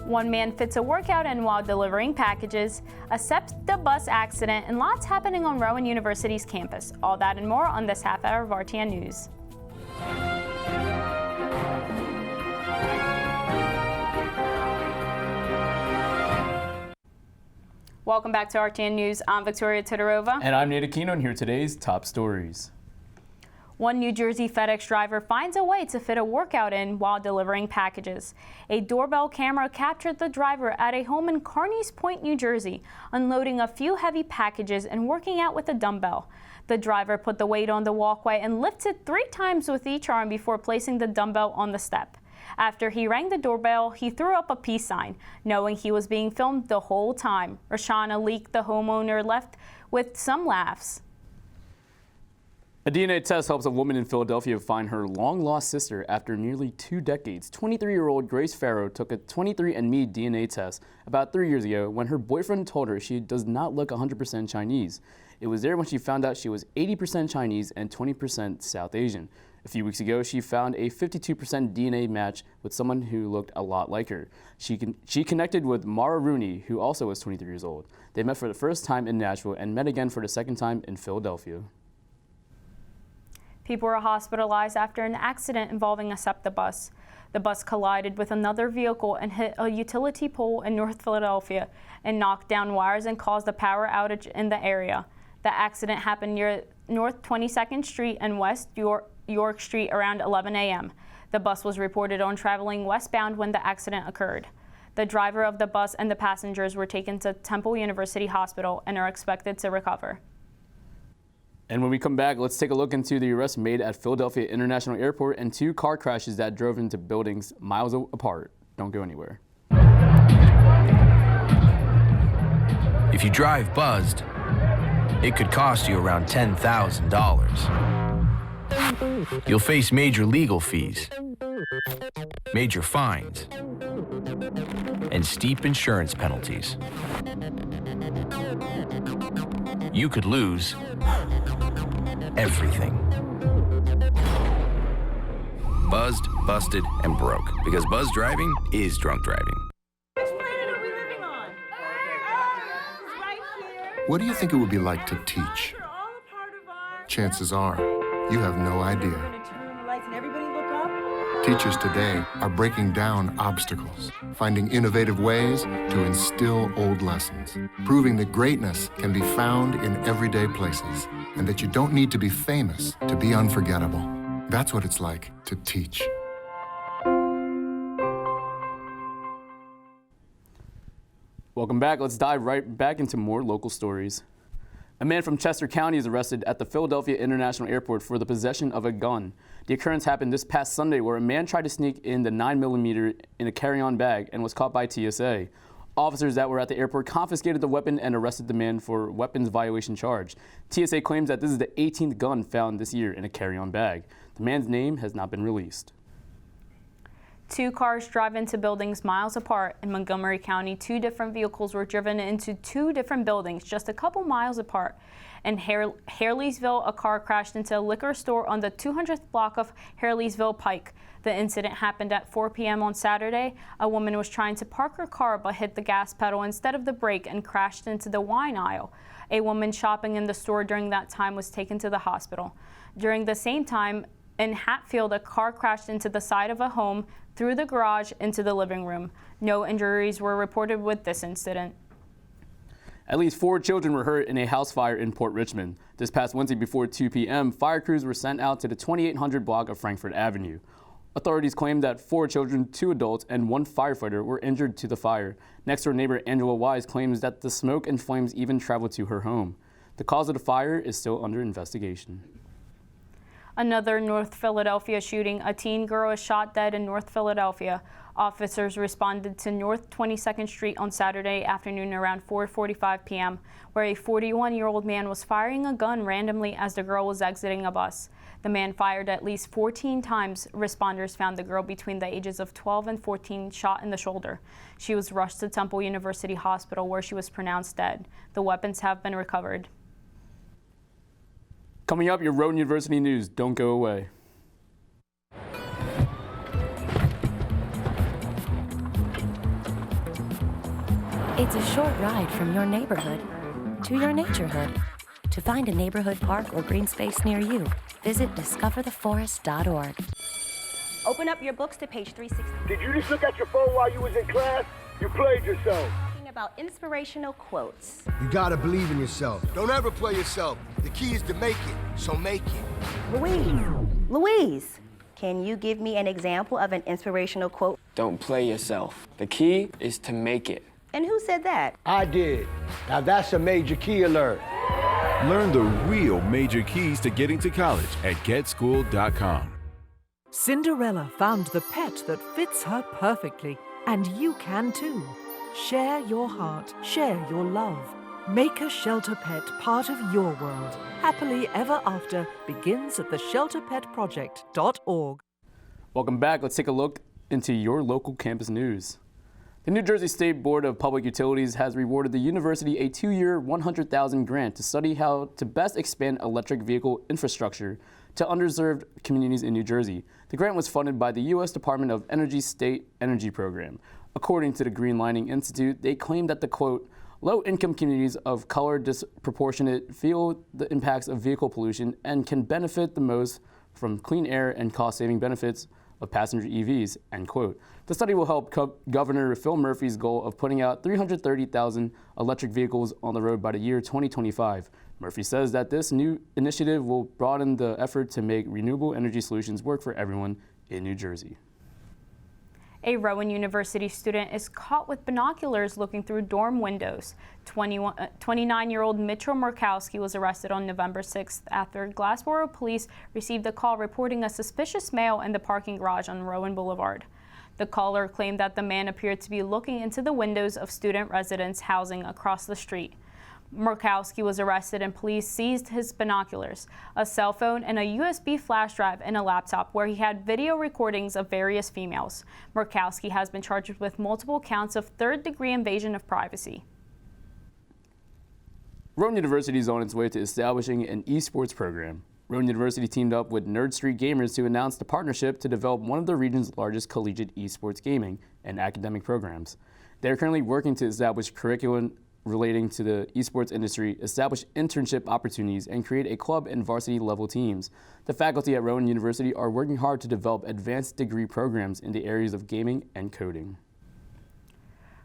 One man fits a workout in while delivering packages, a SEPTA bus accident, and lots happening on Rowan University's campus. All that and more on this half hour of RTN News. Welcome back to RTN News. I'm Victoria Todorova. And I'm Nate Aquino, and here are today's top stories. One New Jersey FedEx driver finds a way to fit a workout in while delivering packages. A doorbell camera captured the driver at a home in Carneys Point, New Jersey, unloading a few heavy packages and working out with a dumbbell. The driver put the weight on the walkway and lifted 3 times with each arm before placing the dumbbell on the step. After he rang the doorbell, he threw up a peace sign, knowing he was being filmed the whole time. Rashana Leak, the homeowner, left with some laughs. A DNA test helps a woman in Philadelphia find her long-lost sister after nearly 2 decades. 23-year-old Grace Farrow took a 23andMe DNA test about 3 years ago when her boyfriend told her she does not look 100% Chinese. It was there when she found out she was 80% Chinese and 20% South Asian. A few weeks ago, she found a 52% DNA match with someone who looked a lot like her. She connected with Mara Rooney, who also was 23 years old. They met for the first time in Nashville and met again for the second time in Philadelphia. People were hospitalized after an accident involving a SEPTA bus. The bus collided with another vehicle and hit a utility pole in North Philadelphia and knocked down wires and caused a power outage in the area. The accident happened near North 22nd Street and West York Street around 11 a.m. The bus was reported on traveling westbound when the accident occurred. The driver of the bus and the passengers were taken to Temple University Hospital and are expected to recover. And when we come back, let's take a look into the arrests made at Philadelphia International Airport and 2 car crashes that drove into buildings miles apart. Don't go anywhere. If you drive buzzed, it could cost you around $10,000. You'll face major legal fees, major fines, and steep insurance penalties. You could lose everything. Buzzed, busted, and broke. Because buzz driving is drunk driving. Which planet are we living on? Right here. What do you think it would be like to teach? Chances are, you have no idea. Teachers today are breaking down obstacles, finding innovative ways to instill old lessons, proving that greatness can be found in everyday places, and that you don't need to be famous to be unforgettable. That's what it's like to teach. Welcome back. Let's dive right back into more local stories. A man from Chester County is arrested at the Philadelphia International Airport for the possession of a gun. The occurrence happened this past Sunday where a man tried to sneak in the 9mm in a carry-on bag and was caught by TSA. Officers that were at the airport confiscated the weapon and arrested the man for weapons violation charge. TSA claims that this is the 18th gun found this year in a carry-on bag. The man's name has not been released. 2 cars drive into buildings miles apart in Montgomery County. 2 different vehicles were driven into 2 different buildings just a couple miles apart. In Harleysville, a car crashed into a liquor store on the 200th block of Harleysville Pike. The incident happened at 4 p.m. on Saturday. A woman was trying to park her car but hit the gas pedal instead of the brake and crashed into the wine aisle. A woman shopping in the store during that time was taken to the hospital. During the same time, in Hatfield, a car crashed into the side of a home, through the garage into the living room. No injuries were reported with this incident. At least 4 children were hurt in a house fire in Port Richmond. This past Wednesday before 2 p.m., fire crews were sent out to the 2800 block of Frankfort Avenue. Authorities claimed that 4 children, 2 adults, and 1 firefighter were injured to the fire. Next-door neighbor Angela Wise claims that the smoke and flames even traveled to her home. The cause of the fire is still under investigation. Another North Philadelphia shooting. A teen girl is shot dead in North Philadelphia. Officers responded to North 22nd Street on Saturday afternoon around 4:45 p.m., where a 41-year-old man was firing a gun randomly as the girl was exiting a bus. The man fired at least 14 times. Responders found the girl between the ages of 12 and 14 shot in the shoulder. She was rushed to Temple University Hospital where she was pronounced dead. The weapons have been recovered. Coming up, your Rowan University news. Don't go away. It's a short ride from your neighborhood to your naturehood. To find a neighborhood park or green space near you, visit discovertheforest.org. Open up your books to page 360. Did you just look at your phone while you was in class? You played yourself. Talking about inspirational quotes. You gotta believe in yourself. Don't ever play yourself. The key is to make it, so make it. Louise, can you give me an example of an inspirational quote? Don't play yourself. The key is to make it. And who said that? I did. Now that's a major key alert. Learn the real major keys to getting to college at getschool.com. Cinderella found the pet that fits her perfectly, and you can too. Share your heart, share your love. Make a shelter pet part of your world. Happily Ever After begins at theshelterpetproject.org. Welcome back. Let's take a look into your local campus news. The New Jersey State Board of Public Utilities has rewarded the university a 2-year, $100,000 grant to study how to best expand electric vehicle infrastructure to underserved communities in New Jersey. The grant was funded by the U.S. Department of Energy State Energy Program. According to the Green Lining Institute, they claim that the, quote, low-income communities of color disproportionate feel the impacts of vehicle pollution and can benefit the most from clean air and cost-saving benefits of passenger EVs, end quote. The study will help Governor Phil Murphy's goal of putting out 330,000 electric vehicles on the road by the year 2025. Murphy says that this new initiative will broaden the effort to make renewable energy solutions work for everyone in New Jersey. A Rowan University student is caught with binoculars looking through dorm windows. 29-year-old Mitchell Murkowski was arrested on November 6th after Glassboro police received a call reporting a suspicious male in the parking garage on Rowan Boulevard. The caller claimed that the man appeared to be looking into the windows of student residence housing across the street. Murkowski was arrested and police seized his binoculars, a cell phone, and a USB flash drive and a laptop where he had video recordings of various females. Murkowski has been charged with multiple counts of third-degree invasion of privacy. Rowan University is on its way to establishing an esports program. Rowan University teamed up with Nerd Street Gamers to announce the partnership to develop one of the region's largest collegiate esports gaming and academic programs. They are currently working to establish curriculum relating to the esports industry, establish internship opportunities, and create a club and varsity level teams. The faculty at Rowan University are working hard to develop advanced degree programs in the areas of gaming and coding.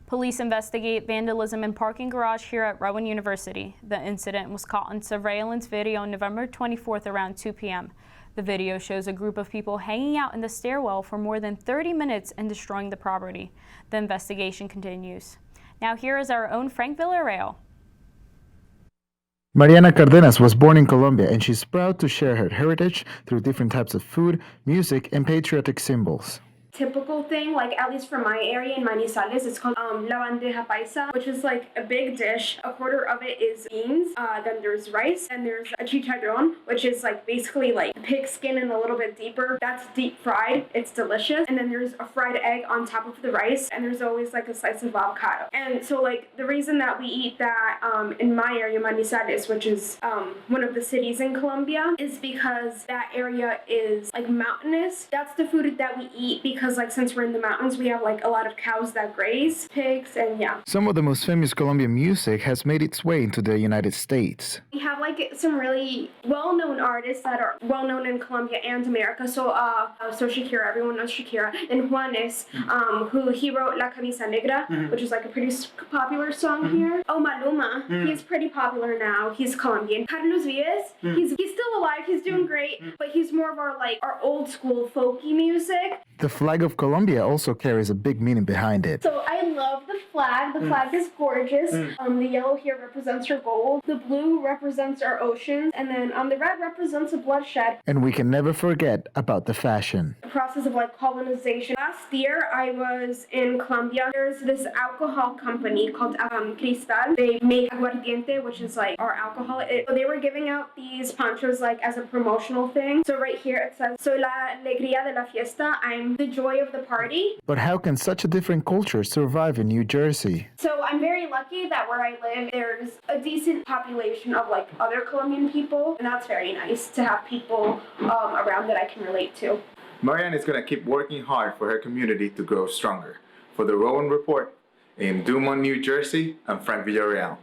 Police investigate vandalism in parking garage here at Rowan University. The incident was caught on surveillance video on November 24th around 2 p.m. The video shows a group of people hanging out in the stairwell for more than 30 minutes and destroying the property. The investigation continues. Now here is our own Frank Villarreal. Mariana Cardenas was born in Colombia, and she's proud to share her heritage through different types of food, music, and patriotic symbols. Typical thing, like at least from my area in Manizales, it's called la bandeja paisa, which is like a big dish. A quarter of it is beans, then there's rice, and there's a chicharrón, which is like basically like pig skin and a little bit deeper. That's deep fried, it's delicious. And then there's a fried egg on top of the rice, and there's always like a slice of avocado. And so like the reason that we eat that in my area, Manizales, which is one of the cities in Colombia, is because that area is like mountainous. That's the food that we eat because like since we're in the mountains, we have like a lot of cows that graze, pigs, and yeah. Some of the most famous Colombian music has made its way into the United States. We have like some really well-known artists that are well-known in Colombia and America. So Shakira, everyone knows Shakira, and Juanes, who he wrote La Camisa Negra, which is like a pretty popular song here. Oh, Maluma, he's pretty popular now. He's Colombian. Carlos Vives, he's still alive. He's doing great, but he's more of our old school folky music. The flag of Colombia also carries a big meaning behind it. So I love the flag. The flag is gorgeous. The yellow here represents our gold. The blue represents our oceans. And then the red represents a bloodshed. And we can never forget about the fashion. The process of colonization. Last year I was in Colombia. There's this alcohol company called Cristal. They make aguardiente, which is like our alcohol. They were giving out these ponchos as a promotional thing. So right here it says, "Soy la alegría de la fiesta." I'm the joy of the party. But how can such a different culture survive in New Jersey? So I'm very lucky that where I live, there's a decent population of other Colombian people, and that's very nice to have people around that I can relate to. Marianne is going to keep working hard for her community to grow stronger. For the Rowan Report, In Dumont, New Jersey, I'm Frank Villarreal.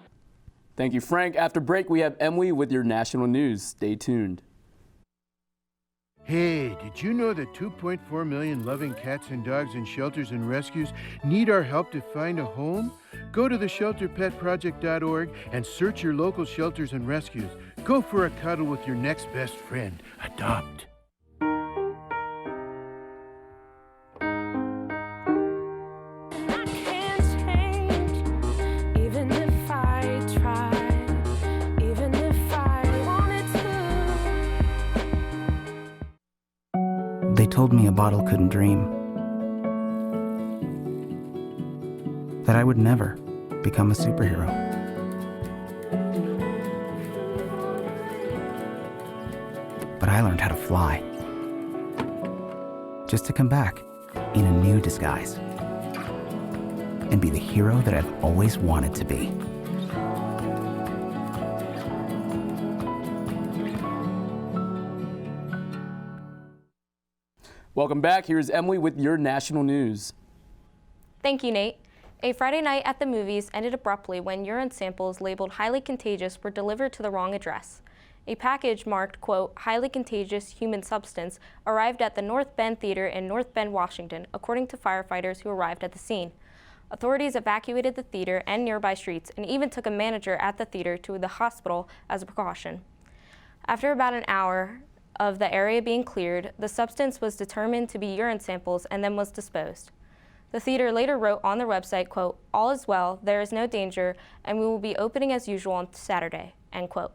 Thank you, Frank. After break, we have Emily with your national news. Stay tuned. Hey, did you know that 2.4 million loving cats and dogs in shelters and rescues need our help to find a home? Go to theshelterpetproject.org and search your local shelters and rescues. Go for a cuddle with your next best friend. Adopt. They told me a bottle couldn't dream. That I would never become a superhero. But I learned how to fly. Just to come back in a new disguise. And be the hero that I've always wanted to be. Welcome back. Here's Emily with your national news. Thank you, Nate. A Friday night at the movies ended abruptly when urine samples labeled highly contagious were delivered to the wrong address. A package marked, quote, highly contagious human substance arrived at the North Bend Theater in North Bend, Washington, according to firefighters who arrived at the scene. Authorities evacuated the theater and nearby streets and even took a manager at the theater to the hospital as a precaution. After about an hour of the area being cleared, the substance was determined to be urine samples and then was disposed. The theater later wrote on their website, quote, all is well, there is no danger, and we will be opening as usual on Saturday, end quote.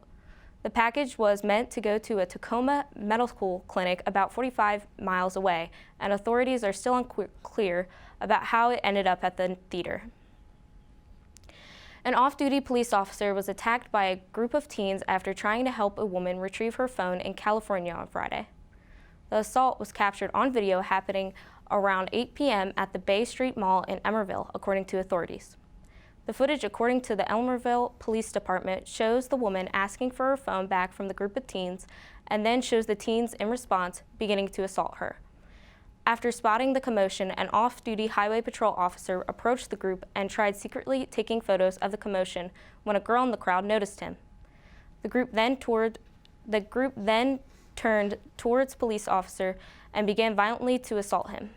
The package was meant to go to a Tacoma medical clinic about 45 miles away, and authorities are still unclear about how it ended up at the theater. An off-duty police officer was attacked by a group of teens after trying to help a woman retrieve her phone in California on Friday. The assault was captured on video happening around 8 p.m. at the Bay Street Mall in Emerville, according to authorities. The footage, according to the Emerville Police Department, shows the woman asking for her phone back from the group of teens and then shows the teens in response beginning to assault her. After spotting the commotion, an off-duty highway patrol officer approached the group and tried secretly taking photos of the commotion when a girl in the crowd noticed him. The group then turned towards police officer and began violently to assault him.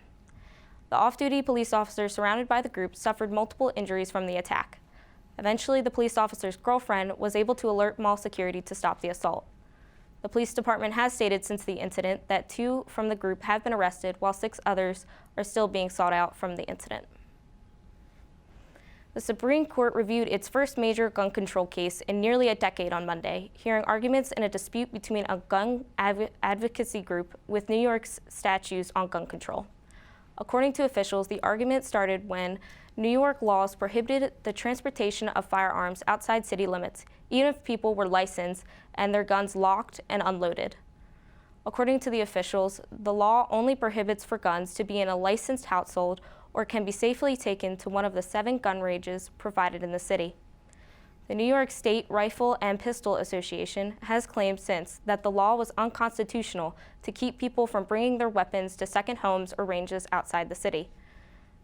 The off-duty police officer surrounded by the group suffered multiple injuries from the attack. Eventually, the police officer's girlfriend was able to alert mall security to stop the assault. The police department has stated since the incident that 2 from the group have been arrested, while 6 others are still being sought out from the incident. The Supreme Court reviewed its first major gun control case in nearly a decade on Monday, hearing arguments in a dispute between a gun advocacy group with New York's statutes on gun control. According to officials, the argument started when New York laws prohibited the transportation of firearms outside city limits, even if people were licensed and their guns locked and unloaded. According to the officials, the law only prohibits for guns to be in a licensed household or can be safely taken to one of the 7 gun ranges provided in the city. The New York State Rifle and Pistol Association has claimed since that the law was unconstitutional to keep people from bringing their weapons to second homes or ranges outside the city.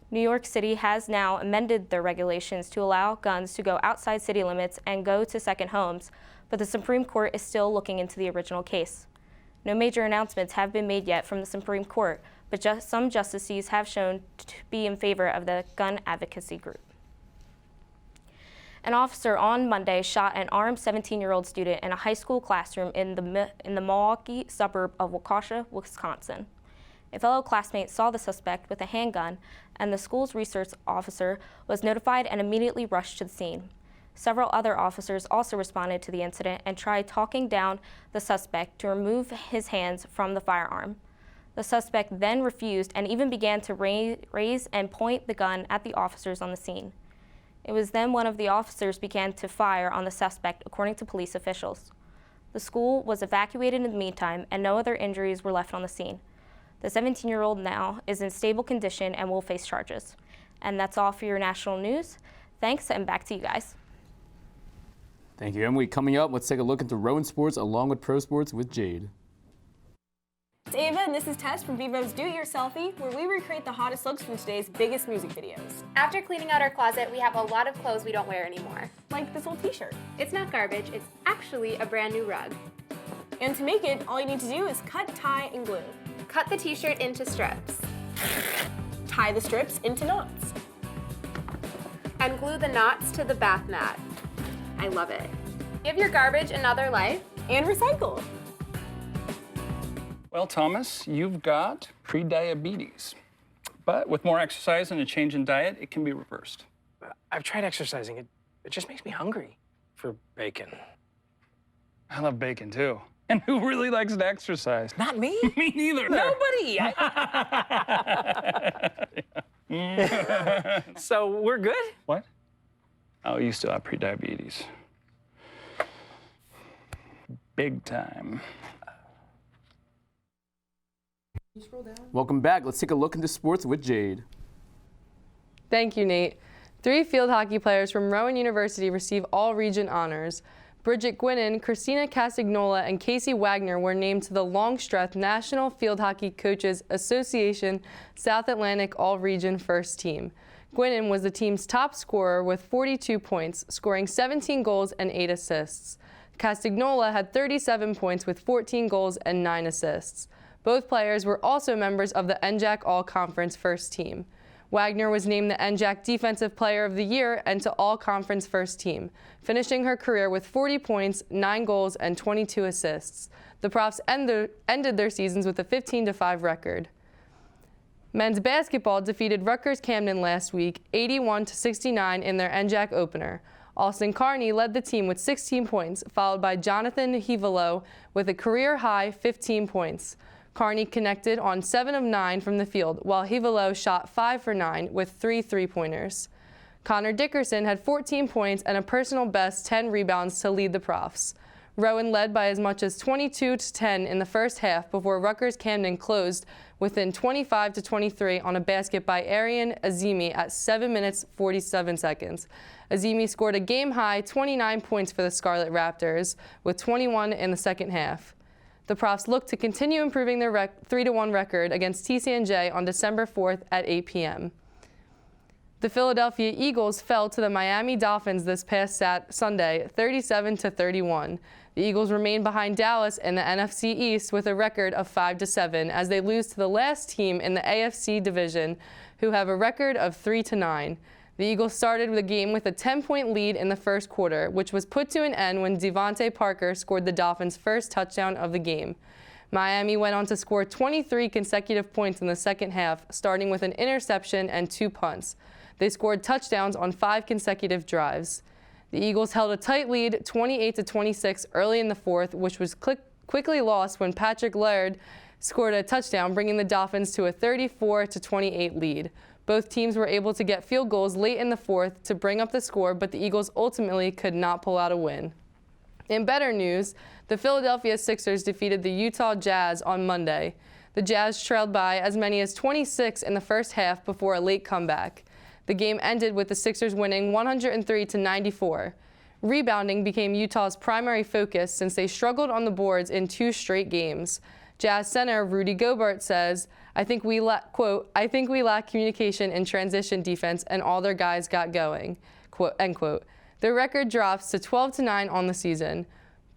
New York City has now amended their regulations to allow guns to go outside city limits and go to second homes, but the Supreme Court is still looking into the original case. No major announcements have been made yet from the Supreme Court, but some justices have shown to be in favor of the gun advocacy group. An officer on Monday shot an armed 17-year-old student in a high school classroom in the Milwaukee suburb of Waukesha, Wisconsin. A fellow classmate saw the suspect with a handgun, and the school's resource officer was notified and immediately rushed to the scene. Several other officers also responded to the incident and tried talking down the suspect to remove his hands from the firearm. The suspect then refused and even began to raise and point the gun at the officers on the scene. It was then one of the officers began to fire on the suspect, according to police officials. The school was evacuated in the meantime, and no other injuries were left on the scene. The 17-year-old now is in stable condition and will face charges. And that's all for your national news. Thanks, and back to you guys. Thank you, Emily. Coming up, let's take a look into Rowan sports along with pro sports with Jade. It's Ava, and this is Tess from Vivo's Do It Yourselfie, where we recreate the hottest looks from today's biggest music videos. After cleaning out our closet, we have a lot of clothes we don't wear anymore. Like this old t-shirt. It's not garbage, it's actually a brand new rug. And to make it, all you need to do is cut, tie, and glue. Cut the t-shirt into strips. Tie the strips into knots. And glue the knots to the bath mat. I love it. Give your garbage another life. And recycle. Well, Thomas, you've got pre-diabetes. But with more exercise and a change in diet, it can be reversed. I've tried exercising. It just makes me hungry for bacon. I love bacon, too. And who really likes to exercise? Not me. Me neither. Nobody. So we're good? What? Oh, you still have pre-diabetes. Big time. Welcome back. Let's take a look into sports with Jade. Thank you, Nate. 3 field hockey players from Rowan University receive all-region honors. Bridget Gwinnen, Christina Castagnola, and Casey Wagner were named to the Longstreth National Field Hockey Coaches Association South Atlantic All-Region First Team. Gwinnen was the team's top scorer with 42 points, scoring 17 goals and 8 assists. Castagnola had 37 points with 14 goals and 9 assists. Both players were also members of the NJAC All-Conference First Team. Wagner was named the NJAC Defensive Player of the Year and to All-Conference First Team, finishing her career with 40 points, 9 goals, and 22 assists. The Profs ended their seasons with a 15-5 record. Men's basketball defeated Rutgers Camden last week, 81-69 in their NJAC opener. Austin Carney led the team with 16 points, followed by Jonathan Hivelo with a career-high 15 points. Carney connected on 7 of 9 from the field, while Hivelo shot 5 for 9 with 3 three-pointers. Connor Dickerson had 14 points and a personal best 10 rebounds to lead the Profs. Rowan led by as much as 22-10 in the first half before Rutgers Camden closed within 25-23 on a basket by Arian Azimi at 7 minutes 47 seconds. Azimi scored a game-high 29 points for the Scarlet Raptors, with 21 in the second half. The Profs look to continue improving their 3-1 record against TCNJ on December 4th at 8 p.m. The Philadelphia Eagles fell to the Miami Dolphins this past Sunday, 37-31. The Eagles remain behind Dallas in the NFC East with a record of 5-7 as they lose to the last team in the AFC division, who have a record of 3-9. The Eagles started the game with a 10-point lead in the first quarter, which was put to an end when Devontae Parker scored the Dolphins' first touchdown of the game. Miami went on to score 23 consecutive points in the second half, starting with an interception and 2 punts. They scored touchdowns on 5 consecutive drives. The Eagles held a tight lead, 28-26, early in the fourth, which was quickly lost when Patrick Laird scored a touchdown, bringing the Dolphins to a 34-28 lead. Both teams were able to get field goals late in the fourth to bring up the score, but the Eagles ultimately could not pull out a win. In better news, the Philadelphia Sixers defeated the Utah Jazz on Monday. The Jazz trailed by as many as 26 in the first half before a late comeback. The game ended with the Sixers winning 103-94. Rebounding became Utah's primary focus since they struggled on the boards in 2 straight games. Jazz center Rudy Gobert says, I think we lack communication in transition defense and all their guys got going, quote, end quote. Their record drops to 12-9 on the season.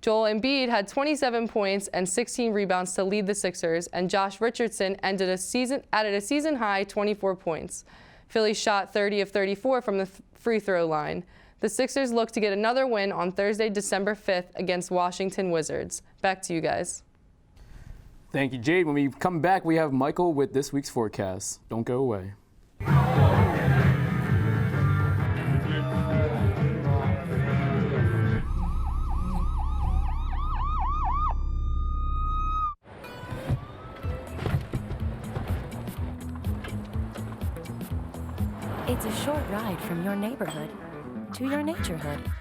Joel Embiid had 27 points and 16 rebounds to lead the Sixers, and Josh Richardson added a season-high 24 points. Philly shot 30 of 34 from the free throw line. The Sixers look to get another win on Thursday, December 5th against Washington Wizards. Back to you guys. Thank you, Jade. When we come back, we have Michael with this week's forecast. Don't go away. It's a short ride from your neighborhood to your naturehood.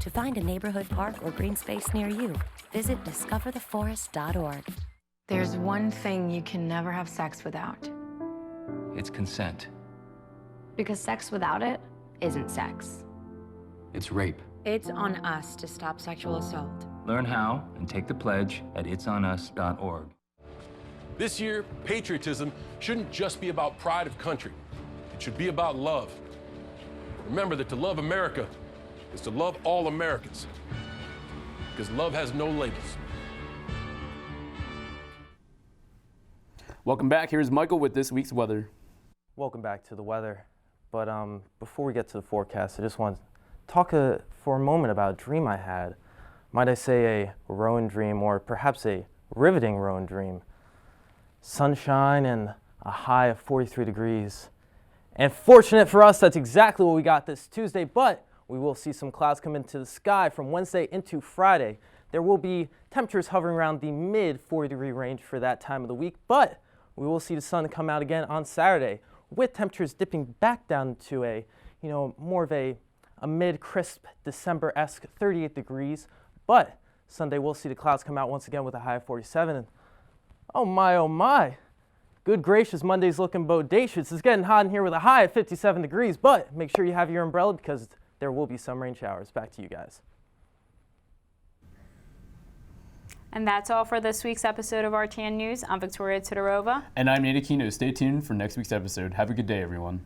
To find a neighborhood park or green space near you, visit discovertheforest.org. There's one thing you can never have sex without. It's consent. Because sex without it isn't sex. It's rape. It's on us to stop sexual assault. Learn how and take the pledge at itsonus.org. This year, patriotism shouldn't just be about pride of country. It should be about love. Remember that to love America is to love all Americans, because love has no labels. Welcome back. Here's Michael with this week's weather. Welcome back to the weather. But before we get to the forecast, I just want to talk for a moment about a dream I had. Might I say a Rowan dream, or perhaps a riveting Rowan dream. Sunshine and a high of 43 degrees. And fortunate for us, that's exactly what we got this Tuesday, but we will see some clouds come into the sky from Wednesday into Friday. There will be temperatures hovering around the mid 40-degree range for that time of the week, but we will see the sun come out again on Saturday, with temperatures dipping back down to a, more of a mid-crisp December-esque 38 degrees. But Sunday we'll see the clouds come out once again with a high of 47. And oh my, good gracious, Monday's looking bodacious. It's getting hot in here with a high of 57 degrees, but make sure you have your umbrella because there will be some rain showers. Back to you guys. And that's all for this week's episode of RTN News. I'm Victoria Todorova. And I'm Nate Aquino. Stay tuned for next week's episode. Have a good day, everyone.